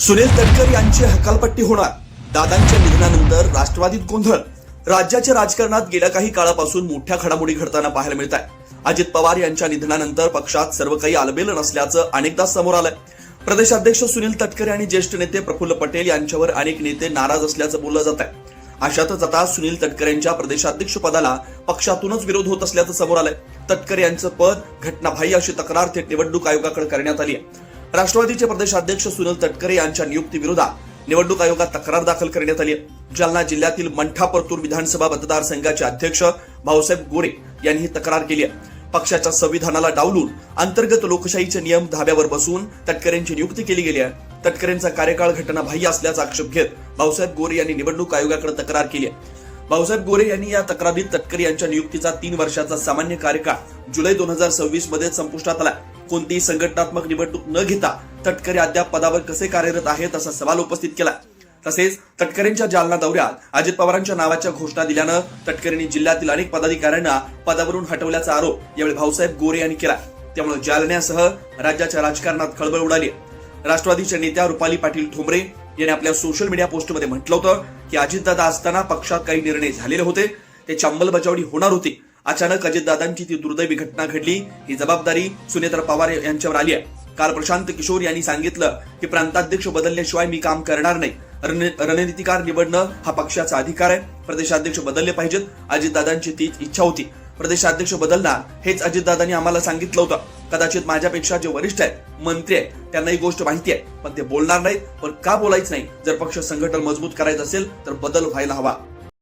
सुनील तटकरे यांची हकालपट्टी होणार. दादांच्या निधनानंतर राष्ट्रवादीत गोंधळ. राज्याच्या राजकारणात गेल्या काही काळापासून मोठ्या घडामोडी घडताना पाहायला मिळत आहे. अजित पवार यांच्या निधनानंतर पक्षात सर्व काही आलबेल नसल्याचं अनेकदा समोर आलंय. प्रदेशाध्यक्ष सुनील तटकरे आणि ज्येष्ठ नेते प्रफुल्ल पटेल यांच्यावर अनेक नेते नाराज असल्याचं बोललं जात आहे. अशातच आता सुनील तटकरेंच्या प्रदेशाध्यक्ष पदाला पक्षातूनच विरोध होत असल्याचं समोर आलंय. तटकरे यांचं पद घटनाबाह्य अशी तक्रार थेट निवडणूक आयोगाकडे करण्यात आली आहे. राष्ट्रवादीचे प्रदेशाध्यक्ष सुनील तटकरे यांच्या नियुक्तीविरोधात निवडणूक आयोगात तक्रार दाखल करण्यात आली आहे. जालना जिल्ह्यातील मंठा परतूर विधानसभा मतदारसंघाचे अध्यक्ष भाऊसाहेब गोरे यांनी ही तक्रार केली आहे. पक्षाच्या संविधानाला डावलून अंतर्गत लोकशाहीचे नियम धाब्यावर बसवून तटकरेंची नियुक्ती केली गेली आहे. तटकरेंचा कार्यकाळ घटनाबाह्य असल्याचा आक्षेप घेत भाऊसाहेब गोरे यांनी निवडणूक आयोगाकडे तक्रार केली आहे. भाऊसाहेब गोरे यांनी या तक्रारीत तटकरे यांच्या नियुक्तीचा 3 वर्षाचा सामान्य कार्यकाळ जुलै 2026 मध्ये संपुष्टात आला. कोणतीही संघटनात्मक निवडणूक न घेता तटकरे अद्याप पदावर कसे कार्यरत आहेत असा सवाल उपस्थित केला. तसेच तटकरेंच्या जालना दौऱ्यात अजित पवारांच्या नावाच्या घोषणा दिल्यानं तटकरेंनी जिल्ह्यातील अनेक पदाधिकाऱ्यांना पदावरून हटवल्याचा आरोप यावेळी भाऊसाहेब गोरे यांनी केला. त्यामुळे जालन्यासह राज्याच्या राजकारणात खळबळ उडाली. राष्ट्रवादीच्या नेत्या रुपाली पाटील ठोंबरे यांनी आपल्या सोशल मीडिया पोस्टमध्ये म्हटलं होतं की अजितदादा असताना पक्षात काही निर्णय झालेले होते, त्याची अंमलबजावणी होणार होती. अचानक अजितदादांची ती दुर्दैवी घटना घडली. ही जबाबदारी सुनेत्र पवार यांच्यावर आली आहे. काल प्रशांत किशोर यांनी सांगितलं की प्रांताध्यक्ष बदलल्याशिवाय मी काम करणार नाही. रणनीतिकार निवडणं हा पक्षाचा अधिकार आहे. प्रदेशाध्यक्ष बदलले पाहिजेत. अजितदादांची तीच इच्छा होती. प्रदेशाध्यक्ष बदलणार हेच अजितदादांनी आम्हाला सांगितलं होतं. कदाचित माझ्यापेक्षा जे वरिष्ठ आहेत, मंत्री आहेत, त्यांना ही गोष्ट माहिती आहे, पण ते बोलणार नाहीत. पण का बोलायचं नाही? जर पक्ष संघटन मजबूत करायचं असेल तर बदल व्हायला हवा.